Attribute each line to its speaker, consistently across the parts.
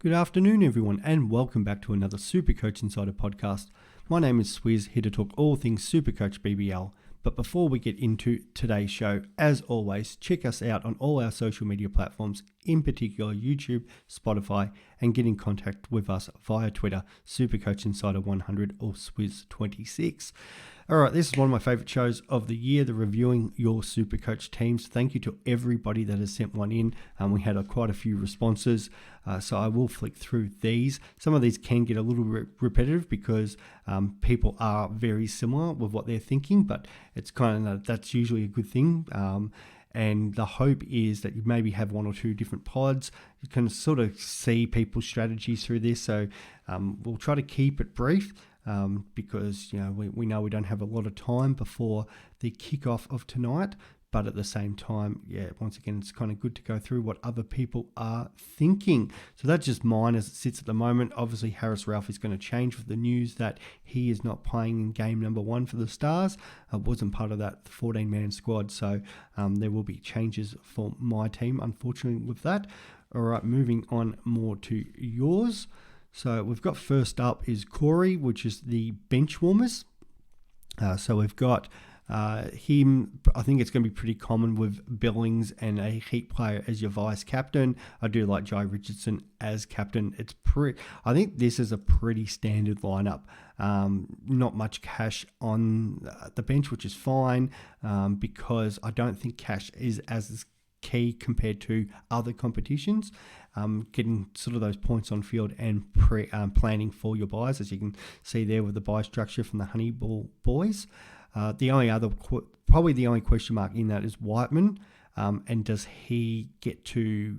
Speaker 1: Good afternoon, everyone, and welcome back to another Supercoach Insider podcast. My name is Swizz, here to talk all things Supercoach BBL. But before we get into today's show, as always, check us out on all our social media platforms, in particular YouTube, Spotify, and get in contact with us via Twitter, Supercoach Insider 100 or Swizz26. All right, this is one of my favorite shows of the year, the reviewing your Supercoach teams. Thank you to everybody that has sent one in. We had quite a few responses, so I will flick through these. Some of these can get a little repetitive because people are very similar with what they're thinking, but it's that's usually a good thing. And the hope is that you maybe have one or two different pods. You can sort of see people's strategies through this. So we'll try to keep it brief because we know we don't have a lot of time before the kickoff of tonight. But at the same time, once again, it's kind of good to go through what other people are thinking. So that's just mine as it sits at the moment. Obviously, Harris Ralph is going to change with the news that he is not playing in game number 1 for the Stars. Wasn't part of that 14-man squad. So there will be changes for my team, unfortunately, with that. All right, moving on more to yours. So we've got first up is Corey, which is the bench warmers. So we've got him. I think it's going to be pretty common with Billings and a Heat player as your vice captain. I do like Jai Richardson as captain. I think this is a pretty standard lineup. Not much cash on the bench, which is fine because I don't think cash is as key compared to other competitions. Getting sort of those points on field and planning for your buys, as you can see there with the buy structure from the Honeyball boys. The only question mark in that is Whiteman, and does he get to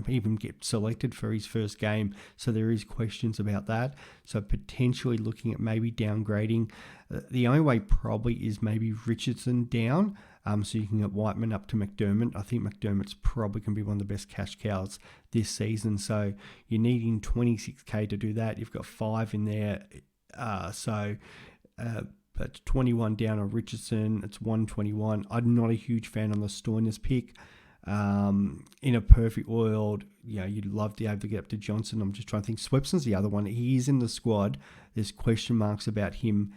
Speaker 1: even get selected for his first game? So there is questions about that. So potentially looking at maybe downgrading. The only way probably is maybe Richardson down. So you can get Whiteman up to McDermott. I think McDermott's probably going to be one of the best cash cows this season. So you're needing 26k to do that. You've got 5 in there. That's 21 down on Richardson. It's 121. I'm not a huge fan on the Stoinis pick. In a perfect world, you'd love to be able to get up to Johnson. I'm just trying to think. Swepson's the other one. He is in the squad. There's question marks about him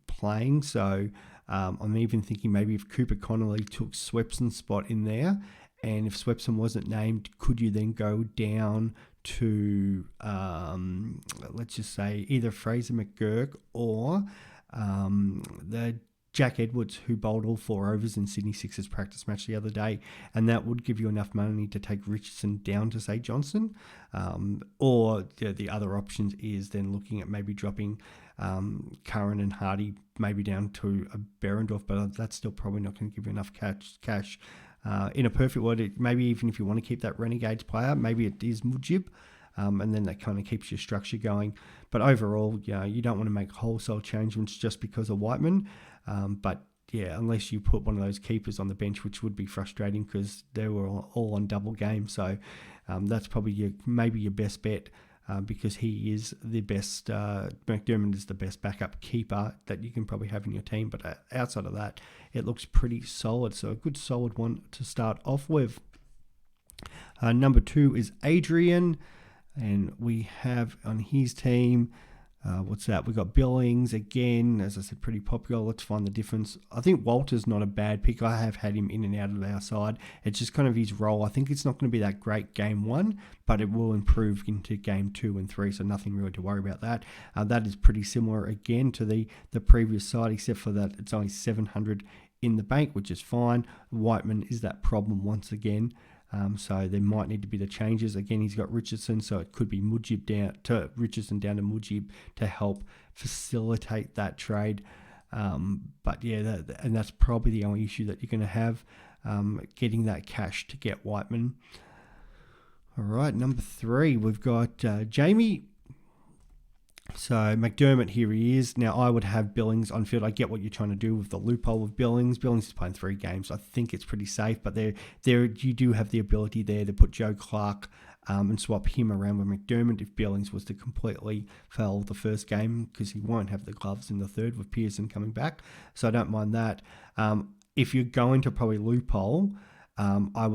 Speaker 1: playing. So I'm even thinking maybe if Cooper Connolly took Swepson's spot in there, and if Swepson wasn't named, could you then go down to, let's just say, either Fraser McGurk or the Jack Edwards, who bowled all 4 overs in Sydney Sixers practice match the other day, and that would give you enough money to take Richardson down to, say, Johnson. Or the other options is then looking at maybe dropping Curran and Hardy maybe down to a Berendorf, but that's still probably not going to give you enough cash. In a perfect world, maybe even if you want to keep that Renegades player, maybe it is Mujib. And then that kind of keeps your structure going. But overall, you don't want to make wholesale changements just because of Whiteman. But unless you put one of those keepers on the bench, which would be frustrating because they were all on double game. So that's probably maybe your best bet because he is the best. McDermott is the best backup keeper that you can probably have in your team. But outside of that, it looks pretty solid. So a good solid one to start off with. Number 2 is Adrian. And we have on his team, what's that? We've got Billings again, as I said, pretty popular. Let's find the difference. I think Walter's not a bad pick. I have had him in and out of our side. It's just kind of his role. I think it's not going to be that great game 1, but it will improve into game 2 and 3, so nothing really to worry about that. That is pretty similar again to the previous side, except for that it's only 700 in the bank, which is fine. Whiteman is that problem once again. So there might need to be the changes. Again, he's got Richardson, so it could be Mujib down to Richardson down to Mujib to help facilitate that trade. And that's probably the only issue that you're going to have, getting that cash to get Whiteman. All right, number 3, we've got Jamie. So McDermott, here he is. Now I would have Billings on field. I get what you're trying to do with the loophole of Billings. Billings is playing 3 games. I think it's pretty safe, but there you do have the ability there to put Joe Clark and swap him around with McDermott if Billings was to completely fail the first game, because he won't have the gloves in the third with Pearson coming back. So I don't mind that. If you're going to probably loophole, I'd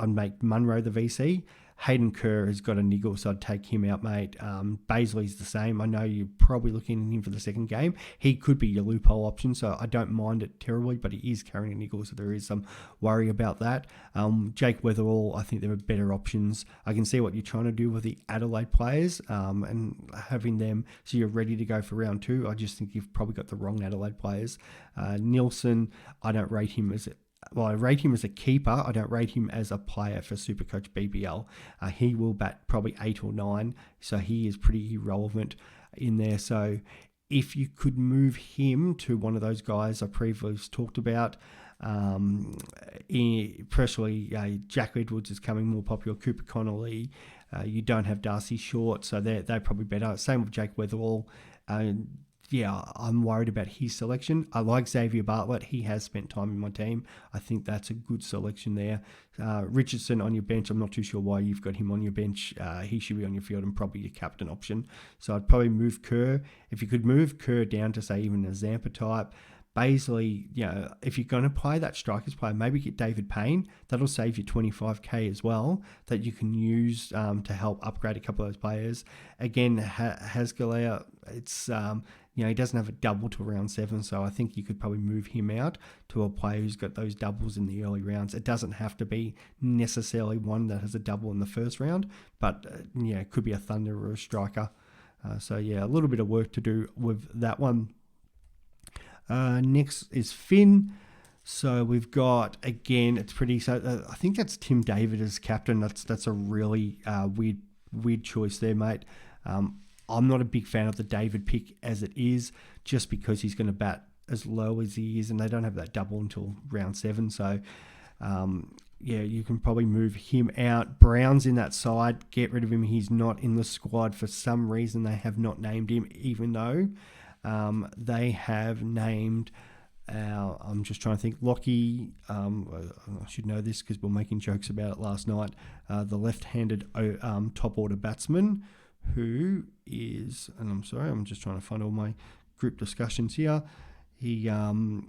Speaker 1: make Munro the VC, Hayden Kerr has got a niggle, so I'd take him out, mate. Baisley's the same. I know you're probably looking at him for the second game. He could be your loophole option, so I don't mind it terribly, but he is carrying a niggle, so there is some worry about that. Jake Weatherall, I think there are better options. I can see what you're trying to do with the Adelaide players and having them so you're ready to go for round 2. I just think you've probably got the wrong Adelaide players. Nielsen, I don't rate him as I rate him as a keeper. I don't rate him as a player for Supercoach BBL. He will bat probably 8 or 9, so he is pretty irrelevant in there. So if you could move him to one of those guys I previously talked about, especially Jack Edwards is coming more popular, Cooper Connolly. You don't have Darcy Short, so they're probably better. Same with Jake Weatherall. I'm worried about his selection. I like Xavier Bartlett. He has spent time in my team. I think that's a good selection there. Richardson on your bench. I'm not too sure why you've got him on your bench. He should be on your field and probably your captain option. So I'd probably move Kerr. If you could move Kerr down to, say, even a Zampa type. Baisley, if you're going to play that strikers player, maybe get David Payne. That'll save you 25k as well that you can use to help upgrade a couple of those players. Again, Hasgalea, it's he doesn't have a double till round 7, so I think you could probably move him out to a player who's got those doubles in the early rounds. It doesn't have to be necessarily one that has a double in the first round, but it could be a Thunder or a striker. A little bit of work to do with that one. Next is Finn. So we've got, again, it's pretty, so I think that's Tim David as captain. That's a really weird choice there, mate. I'm not a big fan of the David pick as it is, just because he's going to bat as low as he is, and they don't have that double until round 7. So, you can probably move him out. Brown's in that side. Get rid of him. He's not in the squad. For some reason, they have not named him, even though they have named I'm just trying to think, Lockie, I should know this because we were making jokes about it last night, the left-handed top order batsman, who is, and I'm sorry, I'm just trying to find all my group discussions here. He, where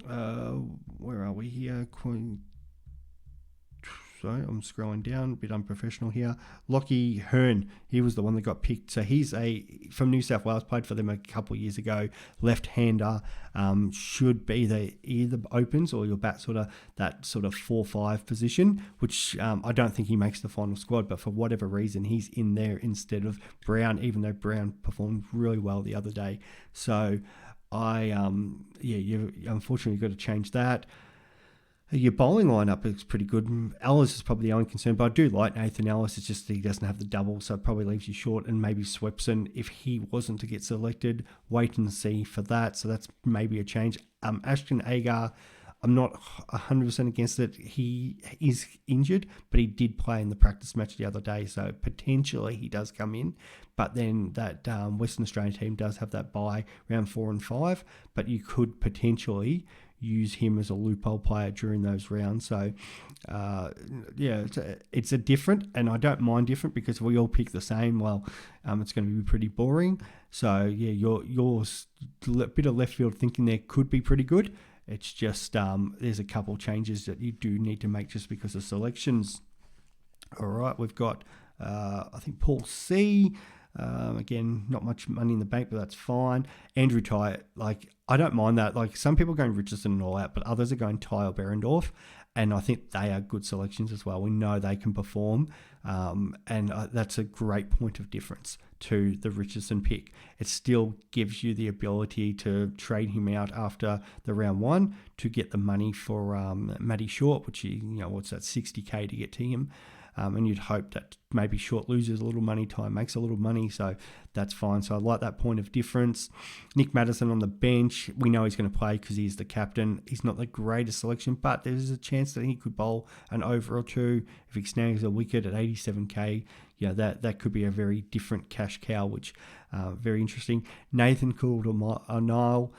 Speaker 1: are we here? Sorry, I'm scrolling down, a bit unprofessional here. Lockie Hearn, he was the one that got picked. So he's from New South Wales, played for them a couple of years ago. Left-hander, should be the either opens or your bat that 4-5 position, which I don't think he makes the final squad, but for whatever reason, he's in there instead of Brown, even though Brown performed really well the other day. So you unfortunately got to change that. Your bowling lineup is pretty good. Ellis is probably the only concern, but I do like Nathan Ellis. It's just that he doesn't have the double, so it probably leaves you short. And maybe Swepson, if he wasn't to get selected, wait and see for that. So that's maybe a change. Ashton Agar, I'm not 100% against it. He is injured, but he did play in the practice match the other day, so potentially he does come in. But then that Western Australian team does have that bye round 4 and 5, but you could potentially use him as a loophole player during those rounds. So, it's a different, and I don't mind different because if we all pick the same, well, it's going to be pretty boring. So, your bit of left field thinking there could be pretty good. It's just there's a couple changes that you do need to make just because of selections. All right, we've got, I think, Paul C. Again, not much money in the bank, but that's fine. Andrew Ty, I don't mind that. Some people are going Richardson and all out, but others are going Ty or Behrendorff, and I think they are good selections as well. We know they can perform, and that's a great point of difference to the Richardson pick. It still gives you the ability to trade him out after the round 1 to get the money for Matty Short, which what's that, 60k to get to him. And you'd hope that maybe Short loses a little money, Ty makes a little money, so that's fine. So I like that point of difference. Nick Maddison on the bench, we know he's going to play because he's the captain. He's not the greatest selection, but there's a chance that he could bowl an over or two. If he snags a wicket at 87k, that could be a very different cash cow, which very interesting. Nathan Coulter or Nile,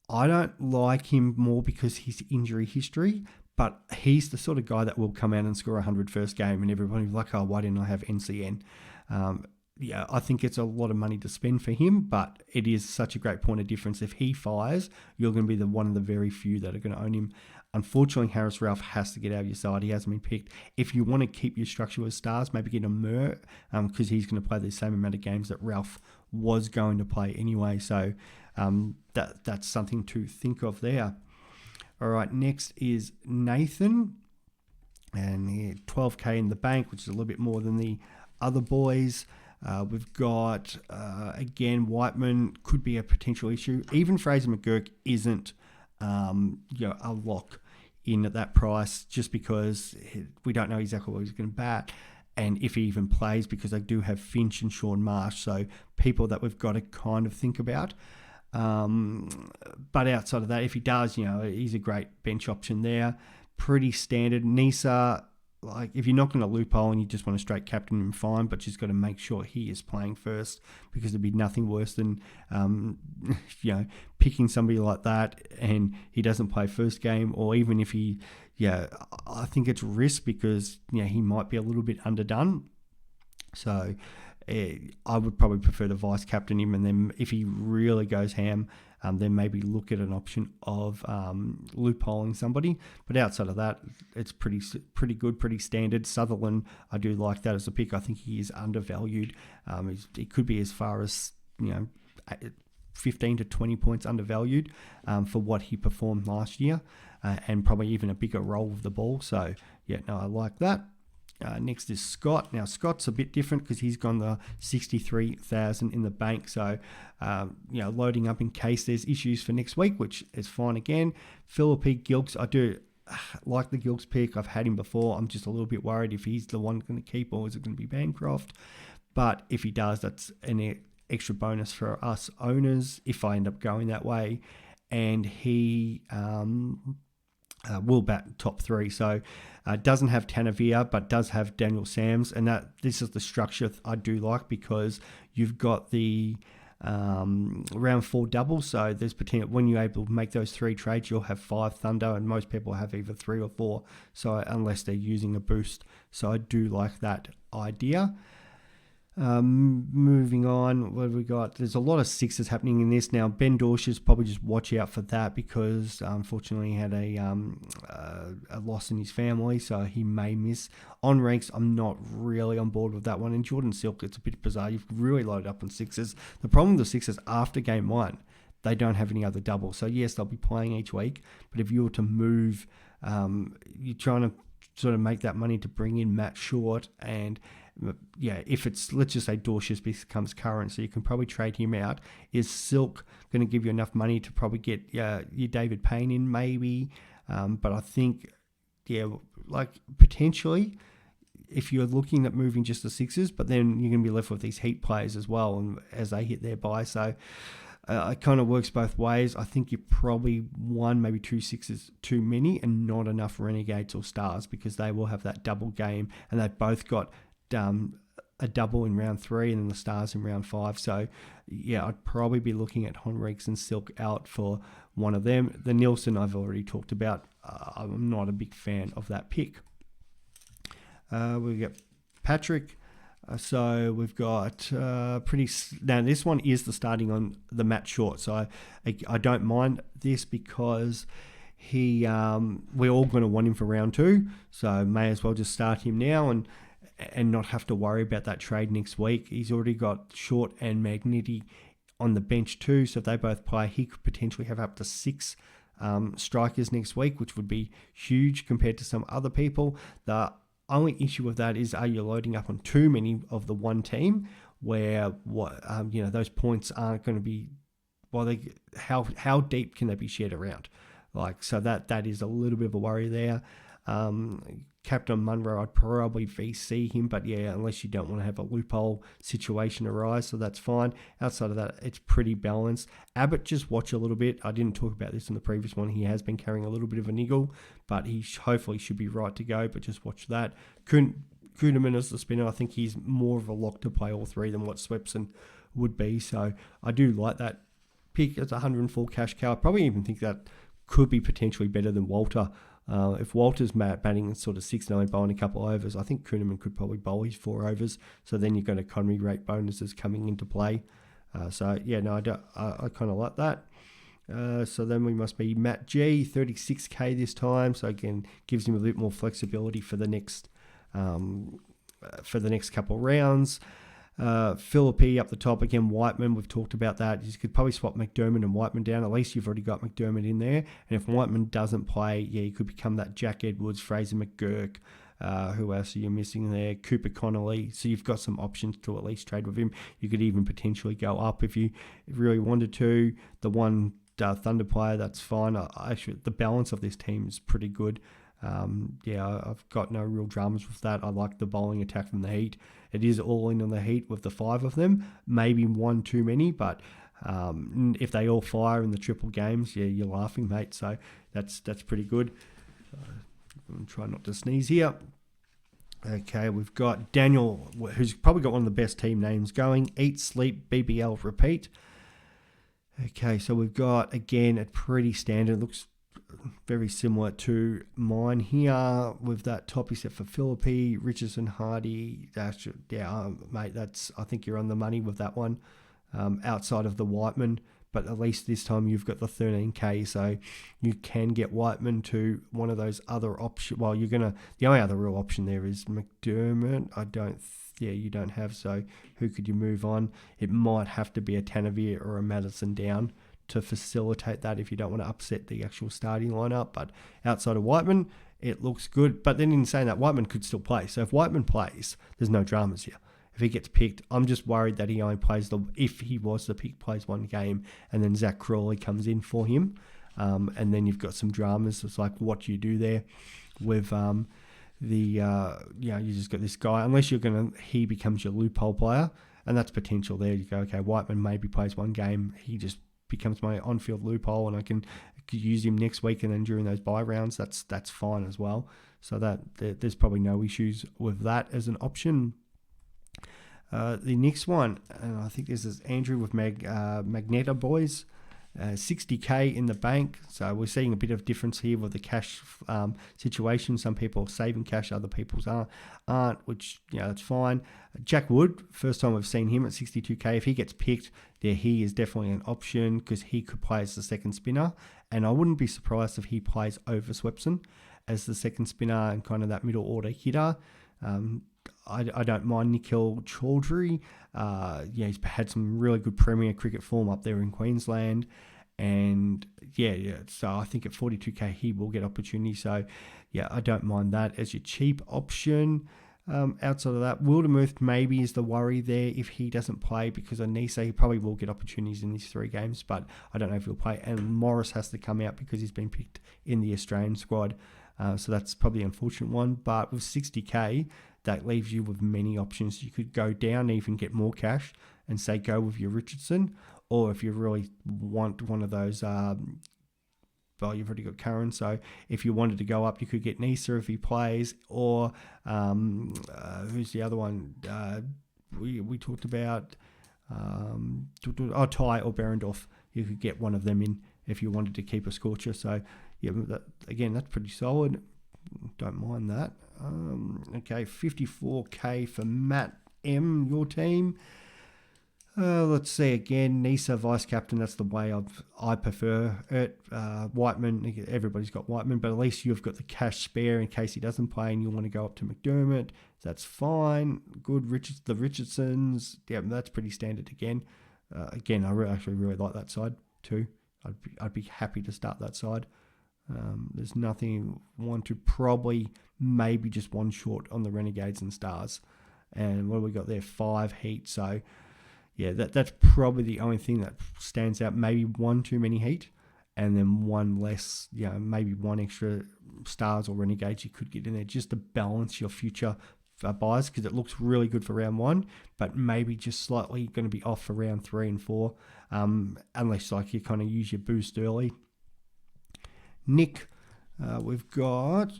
Speaker 1: I don't like him more because his injury history, but he's the sort of guy that will come out and score 100 first game and everybody will be like, oh, why didn't I have NCN? I think it's a lot of money to spend for him, but it is such a great point of difference. If he fires, you're going to be one of the very few that are going to own him. Unfortunately, Harris Ralph has to get out of your side. He hasn't been picked. If you want to keep your structure with stars, maybe get a Murr, because he's going to play the same amount of games that Ralph was going to play anyway. So that's something to think of there. All right, next is Nathan. And he had 12K in the bank, which is a little bit more than the other boys. We've got, again, Whiteman could be a potential issue. Even Fraser McGurk isn't a lock in at that price, just because we don't know exactly what he's going to bat and if he even plays, because they do have Finch and Sean Marsh, so people that we've got to kind of think about. But outside of that, if he does, he's a great bench option there. Pretty standard. Nisa, like, if you're not going to loophole and you just want to straight captain him, fine, but just got to make sure he is playing first, because there'd be nothing worse than picking somebody like that and he doesn't play first game, or even if he, I think it's risk, because he might be a little bit underdone. So I would probably prefer to vice captain him, and then if he really goes ham, then maybe look at an option of loopholing somebody. But outside of that, it's pretty good, pretty standard. Sutherland, I do like that as a pick. I think he is undervalued. He could be as far as 15 to 20 points undervalued for what he performed last year, and probably even a bigger role with the ball. So I like that. Next is Scott. Now, Scott's a bit different because he's gone the 63,000 in the bank. So, loading up in case there's issues for next week, which is fine again. Philippi Gilks, I do like the Gilks pick. I've had him before. I'm just a little bit worried if he's the one going to keep, or is it going to be Bancroft? But if he does, that's an extra bonus for us owners if I end up going that way. And he will bat top three. So doesn't have Tanavia, but does have Daniel Sams. And this is the structure I do like, because you've got the round 4 double. So there's potential when you're able to make those 3 trades, you'll have 5 Thunder, and most people have either 3 or 4. So unless they're using a boost. So I do like that idea. Moving on, what have we got? There's a lot of sixes happening in this now. Ben Dorsh's probably just watch out for that, because unfortunately he had a loss in his family, so he may miss. On ranks, I'm not really on board with that one. And Jordan Silk, it's a bit bizarre. You've really loaded up on sixes. The problem with the sixes, after game 1, they don't have any other doubles. So yes, they'll be playing each week, but if you were to move, you're trying to sort of make that money to bring in Matt Short, and if it's, let's just say Dorsh's becomes current, so you can probably trade him out. Is Silk going to give you enough money to probably get your David Payne in, maybe? But I think, potentially, if you're looking at moving just the sixes, but then you're going to be left with these heat players as well, and as they hit their buy. So it kind of works both ways. I think you're probably 1, maybe 2 sixes too many, and not enough Renegades or Stars, because they will have that double game, and they've both got a double in round 3 and then the Stars in round 5. So I'd probably be looking at Honriques and Silk out for one of them. The Nielsen I've already talked about. I'm not a big fan of that pick. We get Patrick. So we've got now this one is the starting on the Matt Short. So I don't mind this, because we're all going to want him for round 2. So may as well just start him now and not have to worry about that trade next week. He's already got Short and Magniti on the bench too, so if they both play, he could potentially have up to 6 strikers next week, which would be huge compared to some other people. The only issue with that is, are you loading up on too many of the one team, where those points aren't going to be, how deep can they be shared around? So that is a little bit of a worry there. Captain Munro, I'd probably VC him, but unless you don't want to have a loophole situation arise, so that's fine. Outside of that, it's pretty balanced. Abbott, just watch a little bit. I didn't talk about this in the previous one. He has been carrying a little bit of a niggle, but he hopefully should be right to go, but just watch that. Kuhneman as the spinner, I think he's more of a lock to play all 3 than what Swepson would be, so I do like that pick. It's 104 cash cow. I probably even think that could be potentially better than Walter. If Walter's batting sort of 6-9, bowling a couple overs, I think Kuhneman could probably bowl his 4 overs. So then you've got economy rate bonuses coming into play. I kind of like that. So then we must be Matt G, 36k this time. So again, gives him a bit more flexibility for the next couple of rounds. Philippi up the top again. Whiteman, we've talked about that. You could probably swap McDermott and Whiteman down. At least you've already got McDermott in there. And if Whiteman doesn't play, you could become that Jack Edwards, Fraser McGurk. Who else are you missing there? Cooper Connolly. So you've got some options to at least trade with him. You could even potentially go up if you really wanted to. The one Thunder player, that's fine. The balance of this team is pretty good. I've got no real dramas with that. I like the bowling attack from the Heat. It is all in on the Heat with the 5 of them. Maybe one too many, but if they all fire in the triple games, you're laughing, mate. So that's pretty good. I'm trying not to sneeze here. Okay, we've got Daniel, who's probably got one of the best team names going. Eat, sleep, BBL, repeat. Okay, so we've got, again, a pretty standard. It looks very similar to mine here with that top except for Philippi, Richardson, Hardy. Mate, I think you're on the money with that one. Outside of the Whiteman, but at least this time you've got the 13k, so you can get Whiteman to one of those other options. Well, the only other real option there is McDermott. You don't have, so who could you move on? It might have to be a Tanavir or a Madison down to facilitate that if you don't want to upset the actual starting lineup. But outside of Whiteman, it looks good. But then in saying that, Whiteman could still play. So if Whiteman plays, there's no dramas here. If he gets picked, I'm just worried that he only plays if he was the pick, plays one game, and then Zach Crawley comes in for him. And then you've got some dramas. It's like, what do you do there with you just got this guy, unless he becomes your loophole player, and that's potential there. You go, okay, Whiteman maybe plays one game, he just becomes my on-field loophole, and I can use him next week, and then during those bye rounds, that's fine as well. So there's probably no issues with that as an option. The next one, and I think this is Andrew with Magneto Boys. 60k in the bank, so we're seeing a bit of difference here with the cash situation. Some people are saving cash, other people aren't, which that's fine. Jack Wood, first time we've seen him at 62k. If he gets picked, he is definitely an option because he could play as the second spinner, and I wouldn't be surprised if he plays over Swepson as the second spinner and kind of that middle order hitter. I don't mind Nikhil Chaudhry. He's had some really good Premier cricket form up there in Queensland. And so I think at 42k he will get opportunity. So I don't mind that as your cheap option. Outside of that, Wildermuth maybe is the worry there if he doesn't play, because Anisa, he probably will get opportunities in these 3 games, but I don't know if he'll play. And Morris has to come out because he's been picked in the Australian squad. So that's probably an unfortunate one. But with 60k, that leaves you with many options. You could go down, even get more cash, and say go with your Richardson. Or if you really want one of those, you've already got Curran. So if you wanted to go up, you could get Nisa if he plays. Or who's the other one? We talked about Ty or Berendorf. You could get one of them in if you wanted to keep a scorcher. So that's pretty solid. Don't mind that. Okay, 54k for Matt M, your team. Let's see again. Nisa vice captain. That's the way I prefer it. Whiteman. Everybody's got Whiteman, but at least you've got the cash spare in case he doesn't play and you want to go up to McDermott. That's fine. Good. The Richardsons. Yeah, that's pretty standard again. I actually really like that side too. I'd be happy to start that side. There's nothing want to probably maybe just one short on the Renegades and Stars. And what have we got there? 5 Heat. So that's probably the only thing that stands out. Maybe one too many Heat, and then one less. Maybe one extra Stars or Renegades you could get in there just to balance your future buys, because it looks really good for round 1, but maybe just slightly going to be off for round 3 and 4, unless you kind of use your boost early. Nick, we've got,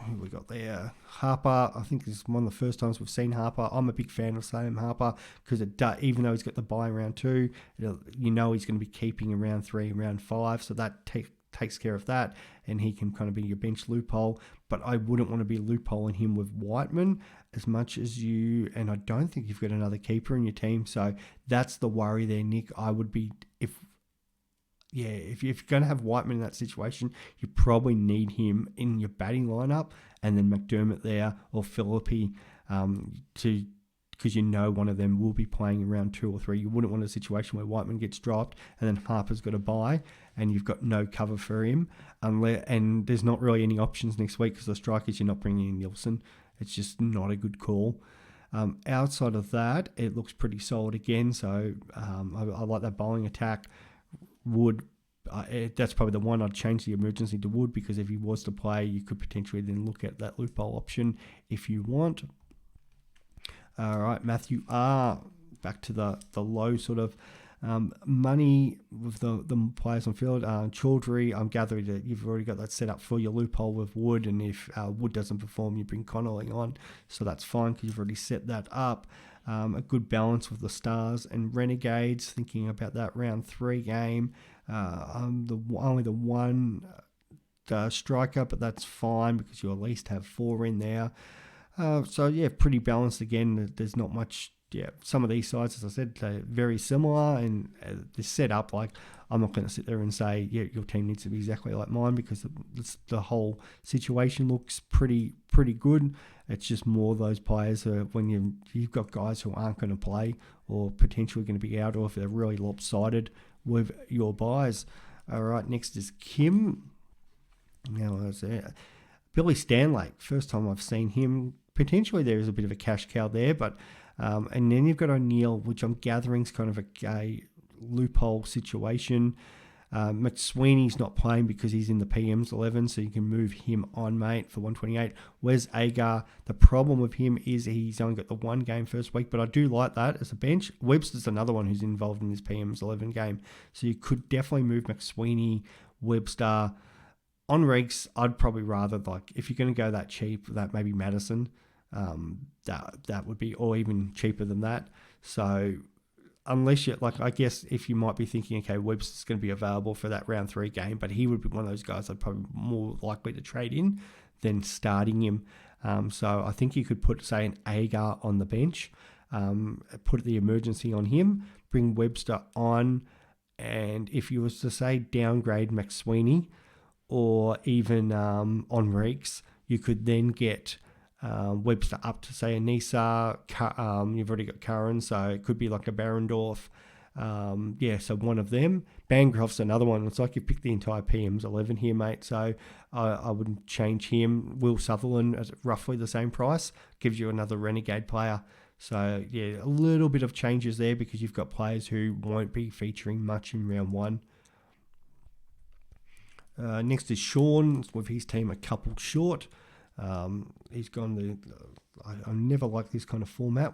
Speaker 1: who we got there? Harper. I think this is one of the first times we've seen Harper. I'm a big fan of Sam Harper because even though he's got the bye in round 2, he's going to be keeping in round 3 and round 5, so that takes care of that, and he can kind of be your bench loophole. But I wouldn't want to be loopholing him with Whiteman as much as you, and I don't think you've got another keeper in your team, so that's the worry there, Nick. I would be, if you're going to have Whiteman in that situation, you probably need him in your batting lineup, and then McDermott there or Philippi because you know one of them will be playing in round 2 or 3. You wouldn't want a situation where Whiteman gets dropped and then Harper's got to bye and you've got no cover for him. And there's not really any options next week because the strikers, you're not bringing in Nielsen. It's just not a good call. Outside of that, it looks pretty solid again. So I like that bowling attack. Wood, that's probably the one I'd change the emergency to Wood, because if he was to play, you could potentially then look at that loophole option if you want. All right, Matthew R. Back to the low sort of money with the players on field. Chaudhry, I'm gathering that you've already got that set up for your loophole with Wood, and if Wood doesn't perform, you bring Connolly on. So that's fine because you've already set that up. A good balance with the Stars and Renegades, thinking about that round 3 game. Only the one striker, but that's fine because you at least have 4 in there. Pretty balanced again. There's not much. Some of these sides, as I said, they're very similar, and they're set up like I'm not going to sit there and say, your team needs to be exactly like mine, because the whole situation looks pretty good. It's just more those players when you've got guys who aren't going to play or potentially going to be out, or if they're really lopsided with your buys. All right, next is Kim. Now, Billy Stanlake. First time I've seen him. Potentially there is a bit of a cash cow there, but and then you've got O'Neill, which I'm gathering is kind of a loophole situation. McSweeney's not playing because he's in the PM's 11, so you can move him on, mate, for 128. Wes Agar, the problem with him is he's only got the 1 game first week, but I do like that as a bench. Webster's another one who's involved in this PM's 11 game, so you could definitely move McSweeney, Webster. On regs, I'd probably rather, if you're going to go that cheap, that maybe Madison, that would be, or even cheaper than that. So unless you're, I guess if you might be thinking, okay, Webster's going to be available for that round 3 game, but he would be one of those guys I'd probably more likely to trade in than starting him. So I think you could put, say, an Agar on the bench, put the emergency on him, bring Webster on, and if you was to, say, downgrade McSweeney, or even on regs, you could then get Webster up to, say, a Nisa. You've already got Curran, so it could be like a Barendorf. So one of them. Bancroft's another one. It's like you picked the entire PM's 11 here, mate, so I wouldn't change him. Will Sutherland at roughly the same price gives you another Renegade player. So, a little bit of changes there because you've got players who won't be featuring much in round 1. Next is Sean with his team a couple short. He's gone I never like this kind of format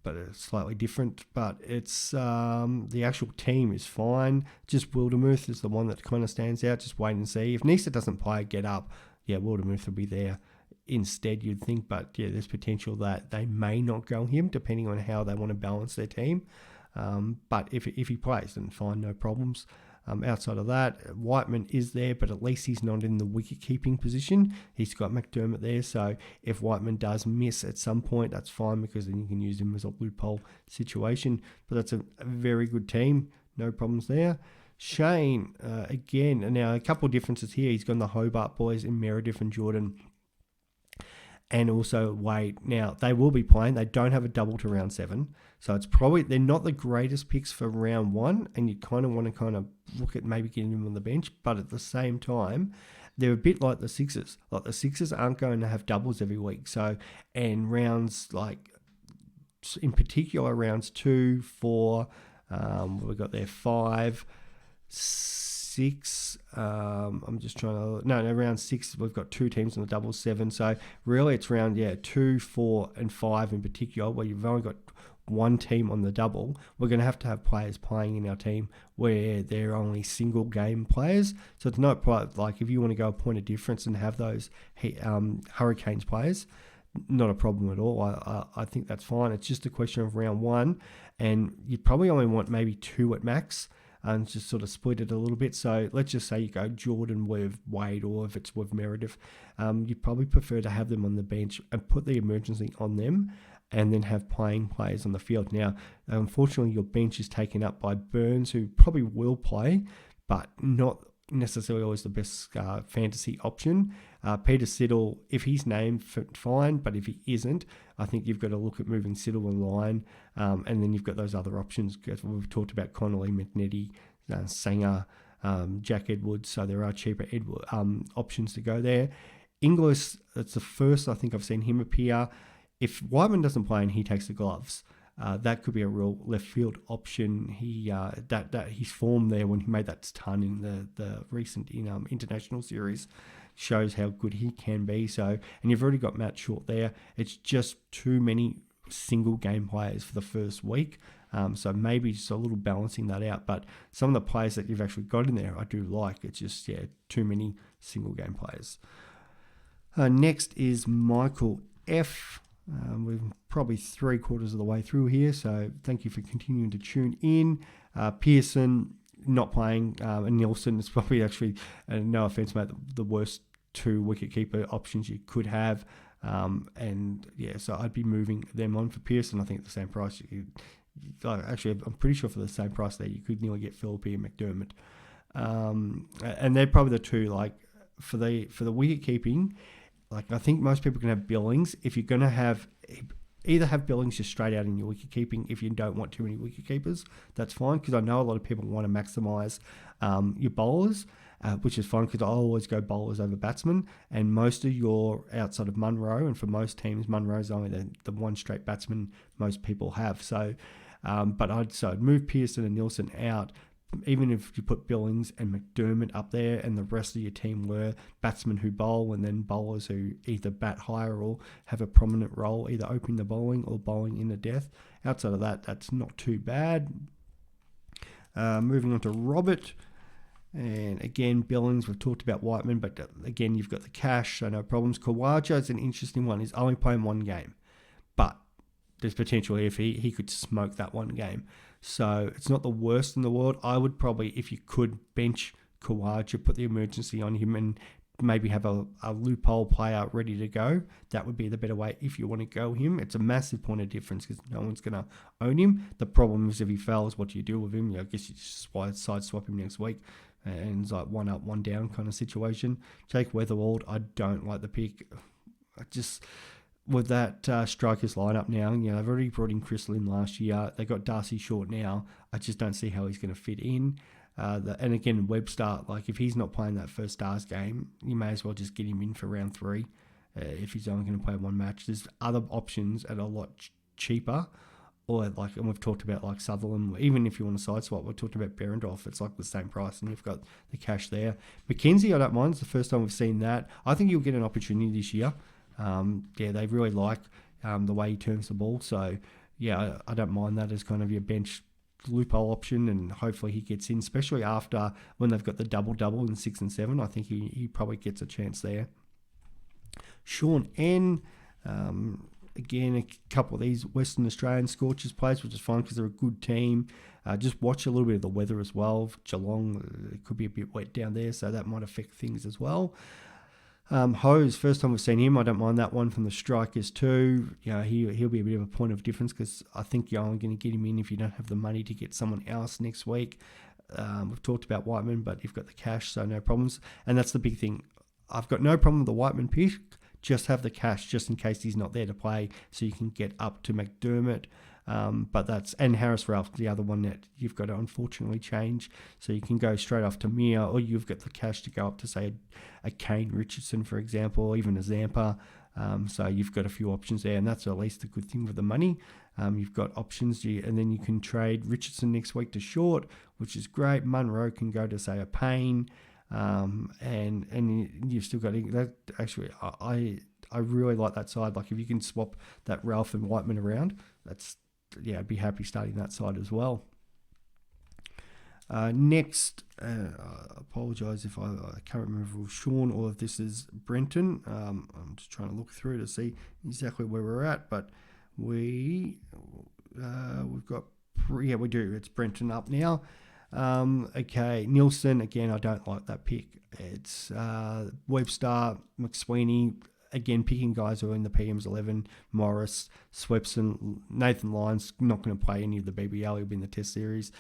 Speaker 1: but it's slightly different. But it's the actual team is fine. Just Wildermuth is the one that kind of stands out. Just wait and see. If Nisa doesn't play, get up. Wildermuth will be there instead, you'd think. But there's potential that they may not go him depending on how they want to balance their team. But if he plays, then fine, no problems. Outside of that, Whiteman is there, but at least he's not in the wicket-keeping position. He's got McDermott there, so if Whiteman does miss at some point, that's fine because then you can use him as a loophole situation. But that's a very good team. No problems there. Shane, again, now a couple of differences here. He's got the Hobart boys in Meredith and Jordan, and also Wade. Now, they will be playing. They don't have a double to round 7. So it's probably, they're not the greatest picks for round 1, and you kind of want to look at maybe getting them on the bench. But at the same time, they're a bit like the Sixers. Like the Sixers aren't going to have doubles every week. So, and rounds in particular, rounds 2, 4, we've got there 5, 6. I'm just trying to, round 6, we've got 2 teams on the double 7. So really it's round 2, 4, and 5 in particular, where you've only got 1 team on the double. We're going to have players playing in our team where they're only single game players. So it's not like if you want to go a point of difference and have those Hurricanes players, not a problem at all. I think that's fine. It's just a question of round 1, and you probably only want maybe 2 at max, and just sort of split it a little bit. So let's just say you go Jordan with Wade, or if it's with Meredith, you probably prefer to have them on the bench and put the emergency on them, and then have playing players on the field. Now, unfortunately, your bench is taken up by Burns, who probably will play, but not necessarily always the best fantasy option. Peter Siddle, if he's named, fine, but if he isn't, I think you've got to look at moving Siddle in line, and then you've got those other options. We've talked about Connolly, McNetty, Sanger, Jack Edwards, so there are cheaper options to go there. Inglis, it's the first I think I've seen him appear. If Whiteman doesn't play and he takes the gloves, that could be a real left field option. He that his form there when he made that ton in the recent international series shows how good he can be. So, and you've already got Matt Short there. It's just too many single game players for the first week. So maybe just a little balancing that out. But some of the players that you've actually got in there, I do like. It's just too many single game players. Next is Michael F. We're probably 3/4 of the way through here, so thank you for continuing to tune in. Pearson not playing, and Nielsen is probably actually, no offense, mate, the worst 2 wicketkeeper options you could have. So I'd be moving them on for Pearson. I think at the same price, actually, I'm pretty sure for the same price there, you could nearly get Phillippe and McDermott. And they're probably the 2, like, for the wicket keeping. Like, I think most people can have Billings. If you're going to either have Billings just straight out in your wicket keeping, if you don't want too many wicket keepers, that's fine, because I know a lot of people want to maximise your bowlers, which is fine, because I always go bowlers over batsmen, and most of your outside of Munro, and for most teams, Munro's only the one straight batsman most people have. So, but I'd move Pearson and Nielsen out. Even if you put Billings and McDermott up there and the rest of your team were batsmen who bowl and then bowlers who either bat higher or have a prominent role, either opening the bowling or bowling in the death. Outside of that, that's not too bad. Moving on to Robert. And again, Billings, we've talked about Whiteman, but again, you've got the cash, so no problems. Khawaja is an interesting one. He's only playing 1 game, but there's potential if he could smoke that 1 game. So it's not the worst in the world. I would probably, if you could, bench Khawaja, put the emergency on him, and maybe have a loophole player ready to go. That would be the better way if you want to go him. It's a massive point of difference because no one's going to own him. The problem is if he fails, what do you do with him? I guess you just side swap him next week. And it's like 1 up, 1 down kind of situation. Jake Weatherald, I don't like the pick. With that strikers lineup now, they've already brought in Chris Lynn last year. They got Darcy Short now. I just don't see how he's going to fit in. And again, Webster, like if he's not playing that first Stars game, you may as well just get him in for round 3 if he's only going to play 1 match. There's other options at a lot cheaper. Or and we've talked about like Sutherland, even if you want to side swap, we've talked about Behrendorff, it's like the same price and you've got the cash there. McKenzie, I don't mind. It's the first time we've seen that. I think you'll get an opportunity this year. They really like the way he turns the ball. So, I don't mind that as kind of your bench loophole option, and hopefully he gets in, especially after when they've got the double in 6 and 7. I think he probably gets a chance there. Sean N. Again, a couple of these Western Australian Scorchers players, which is fine because they're a good team. Just watch a little bit of the weather as well. Geelong, it could be a bit wet down there, so that might affect things as well. Hose, first time we've seen him. I don't mind that one from the Strikers too. He'll be a bit of a point of difference because I think you're only going to get him in if you don't have the money to get someone else next week. We've talked about Whiteman, but you've got the cash, so no problems. And that's the big thing. I've got no problem with the Whiteman pick. Just have the cash just in case he's not there to play, so you can get up to McDermott. And Harris Ralph, the other one that you've got to unfortunately change. So you can go straight off to Mia, or you've got the cash to go up to, say, a Kane Richardson, for example, or even a Zampa. So you've got a few options there, and that's at least a good thing with the money. You've got options, and then you can trade Richardson next week to Short, which is great. Munro can go to, say, a Payne. And you've still got that. Actually, I really like that side. Like if you can swap that Ralph and Whiteman around, I'd be happy starting that side as well. Next, I apologise if I can't remember if it was Sean or if this is Brenton. I'm just trying to look through to see exactly where we're at, but we've got we do. It's Brenton up now. Okay, Nielsen, again, I don't like that pick. It's Webster, McSweeney, again, picking guys who are in the PM's 11, Morris, Swepson, Nathan Lyons, not going to play any of the BBL, he'll be in the Test Series.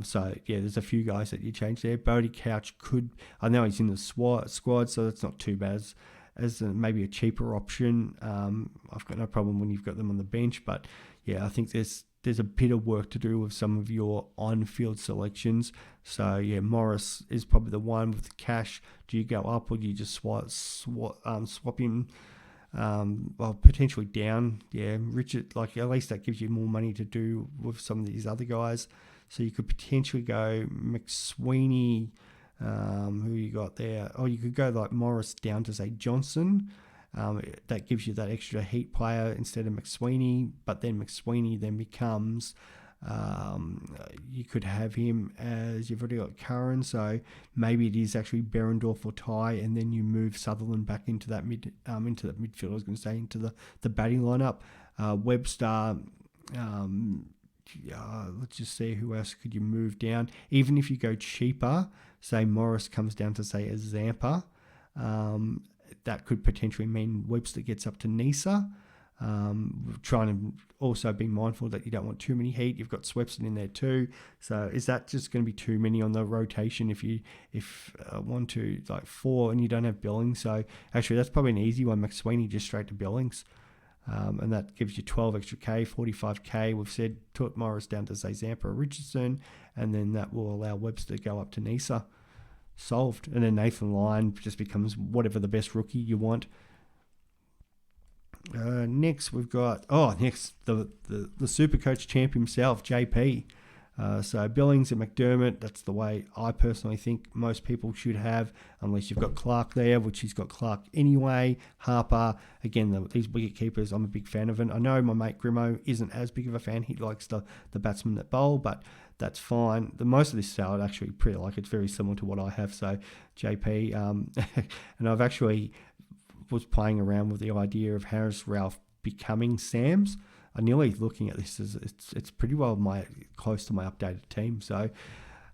Speaker 1: So, yeah, there's a few guys that you change there. Bodie Couch I know he's in the squad, so that's not too bad as maybe a cheaper option. I've got no problem when you've got them on the bench, but yeah, I think there's a bit of work to do with some of your on-field selections. So yeah, Morris is probably the one with the cash. Do you go up or do you just swap him? Well, potentially down. Yeah, Richard, like at least that gives you more money to do with some of these other guys. So you could potentially go McSweeney. Who you got there? Oh, you could go like Morris down to say Johnson. That gives you that extra heat player instead of McSweeney. But then McSweeney then becomes, you could have him as you've already got Curran. So maybe it is actually Berendorf or Ty, and then you move Sutherland back into that midfield. I was going to say into the batting lineup. Webster. Let's just see who else could you move down. Even if you go cheaper, say Morris comes down to say a Zampa, that could potentially mean Webster gets up to Nisa. Trying to also be mindful that you don't want too many heat. You've got Swepson in there too. So is that just going to be too many on the rotation if want to like 4 and you don't have Billings? So actually that's probably an easy one. McSweeney just straight to Billings. And that gives you 12 extra K, 45K. We've said put Morris down to say Zampa or Richardson, and then that will allow Webster to go up to Nisa. Solved. And then Nathan Lyon just becomes whatever the best rookie you want. Next we've got the Supercoach champ himself, JP. So Billings and McDermott, that's the way I personally think most people should have, unless you've got Clark there, which he's got Clark anyway. Harper, again, these wicket keepers, I'm a big fan of it. I know my mate Grimo isn't as big of a fan. He likes the batsmen that bowl, but that's fine. The most of this salad actually pretty like it's very similar to what I have. So JP, and I've actually was playing around with the idea of Harris Ralph becoming Sam's. I'm nearly looking at this as it's pretty well close to my updated team. So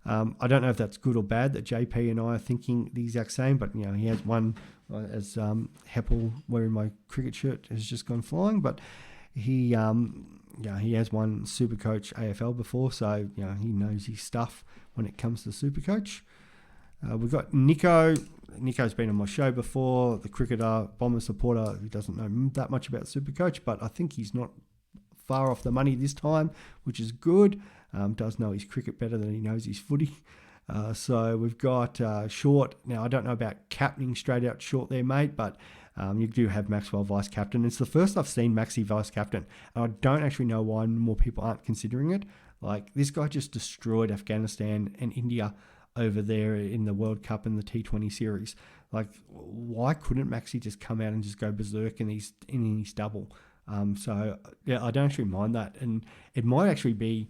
Speaker 1: I don't know if that's good or bad that JP and I are thinking the exact same, but you know he has one as Heppel wearing my cricket shirt has just gone flying, but he has won Supercoach AFL before, so you know he knows his stuff when it comes to Supercoach. We've got Niko. Niko's been on my show before, the cricketer, Bomber supporter who doesn't know that much about Supercoach, but I think he's not far off the money this time, which is good. Does know his cricket better than he knows his footy. So we've got Short. Now, I don't know about captaining straight out Short there, mate, but you do have Maxwell vice-captain. It's the first I've seen Maxi vice-captain, and I don't actually know why more people aren't considering it. Like, this guy just destroyed Afghanistan and India over there in the World Cup and the T20 series. Like, why couldn't Maxi just come out and just go berserk in his double? So, yeah, I don't actually mind that. And it might actually be,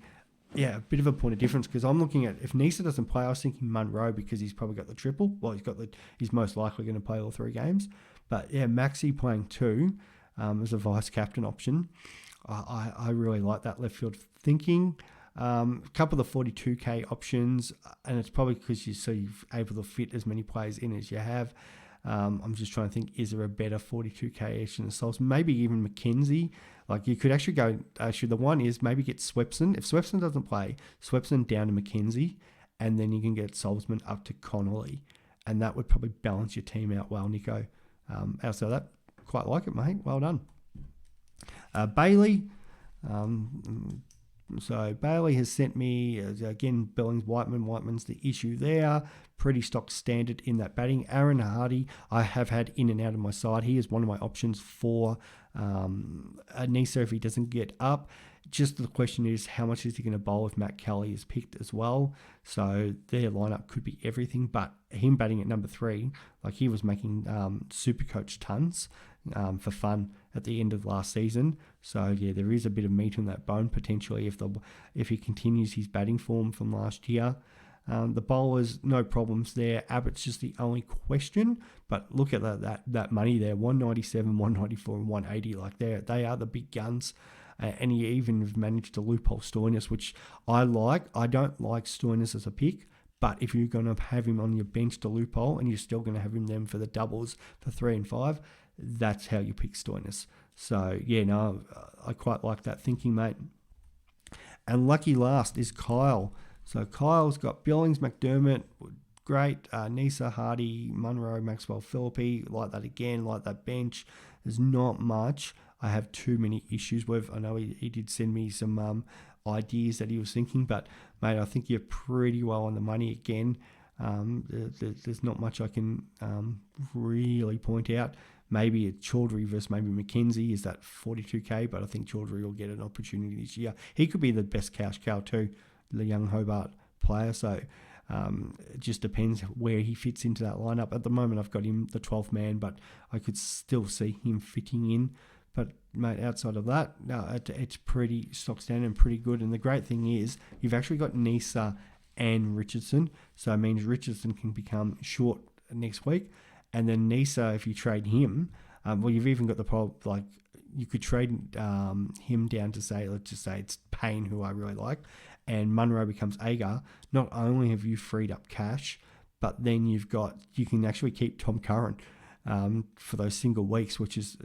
Speaker 1: a bit of a point of difference because I'm looking at, if Nisa doesn't play, I was thinking Munro because he's probably got the triple. Well, he's most likely going to play all 3 games. But, yeah, Maxi playing 2 as a vice-captain option. I really like that left field thinking. A couple of the 42K options, and it's probably because you're able to fit as many players in as you have. I'm just trying to think, is there a better 42K action assaults? Maybe even McKenzie. Like, you could actually go, the one is maybe get Swepson. If Swepson doesn't play, Swepson down to McKenzie, and then you can get Salzman up to Connolly. And that would probably balance your team out well, Niko. Outside of that, quite like it, mate. Well done. Bailey. So Bailey has sent me, again, Billings, Whiteman. Whiteman's the issue there. Pretty stock standard in that batting. Aaron Hardy, I have had in and out of my side. He is one of my options for Nisa if he doesn't get up. Just the question is, how much is he going to bowl if Matt Kelly is picked as well? So their lineup could be everything, but him batting at number 3, like he was making Supercoach tons for fun at the end of last season. So yeah, there is a bit of meat on that bone potentially if he continues his batting form from last year. The bowlers, no problems there. Abbott's just the only question, but look at that money there, 197, 194 and 180. Like they are the big guns. And he even managed to loophole Stoinis, which I like. I don't like Stoinis as a pick, but if you're going to have him on your bench to loophole and you're still going to have him then for the doubles for 3 and 5, that's how you pick Stoinis. So, yeah, no, I quite like that thinking, mate. And lucky last is Kyle. So Kyle's got Billings, McDermott, great. Nisa, Hardy, Munro, Maxwell, Philippi, like that again, like that bench. There's not much I have too many issues with. I know he did send me some ideas that he was thinking, but mate, I think you're pretty well on the money again. There's not much I can really point out. Maybe it's Chaudhry versus maybe McKenzie is that 42k, but I think Chaudhry will get an opportunity this year. He could be the best cash cow too, the young Hobart player. So it just depends where he fits into that lineup. At the moment, I've got him the 12th man, but I could still see him fitting in. But mate, outside of that, no, it's pretty stock standard and pretty good. And the great thing is you've actually got Nisa and Richardson, so it means Richardson can become short next week. And then Nisa, if you trade him, well, you've even got the problem, like you could trade him down to say, let's just say it's Payne, who I really like, and Munro becomes Agar. Not only have you freed up cash, but then you can actually keep Tom Curran for those single weeks, which is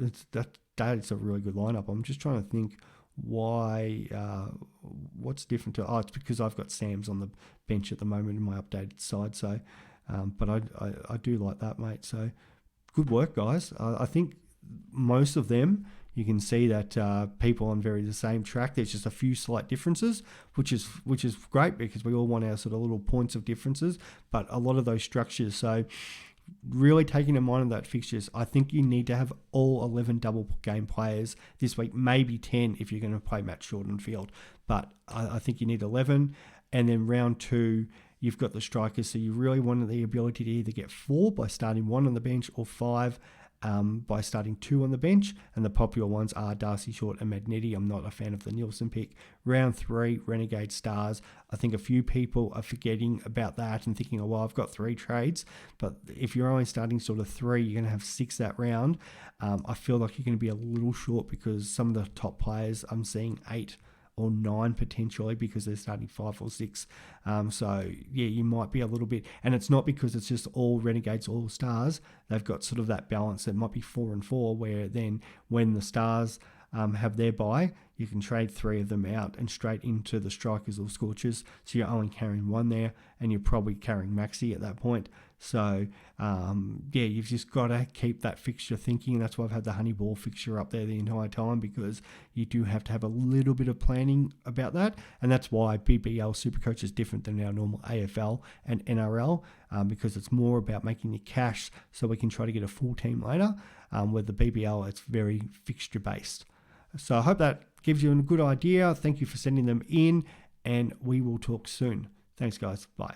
Speaker 1: that's a really good lineup. I'm just trying to think why, what's different to, it's because I've got Sam's on the bench at the moment in my updated side. So, but I do like that, mate. So good work, guys. I think most of them, you can see that people on the same track. There's just a few slight differences, which is great because we all want our sort of little points of differences, but a lot of those structures. So really taking in mind of that fixtures, I think you need to have all 11 double game players this week, maybe 10 if you're going to play Matt Shorten field. But I think you need 11. And then round 2, you've got the strikers. So you really want the ability to either get 4 by starting 1 on the bench or 5 by starting 2 on the bench. And the popular ones are Darcy Short and Magnetti. I'm not a fan of the Nielsen pick. Round 3, Renegade Stars. I think a few people are forgetting about that and thinking, oh, well, I've got 3 trades. But if you're only starting sort of 3, you're going to have 6 that round. I feel like you're going to be a little short because some of the top players, I'm seeing 8 or 9 potentially because they're starting 5 or 6. So, yeah, you might be a little bit... And it's not because it's just all Renegades, all Stars. They've got sort of that balance that might be 4 and 4, where then when the Stars have their bye, you can trade 3 of them out and straight into the Strikers or Scorchers. So you're only carrying 1 there, and you're probably carrying Maxi at that point. So, yeah, you've just got to keep that fixture thinking. And that's why I've had the Honeyball fixture up there the entire time, because you do have to have a little bit of planning about that. And that's why BBL Supercoach is different than our normal AFL and NRL, because it's more about making your cash so we can try to get a full team later. With the BBL, it's very fixture based. So I hope that gives you a good idea. Thank you for sending them in, and we will talk soon. Thanks, guys. Bye.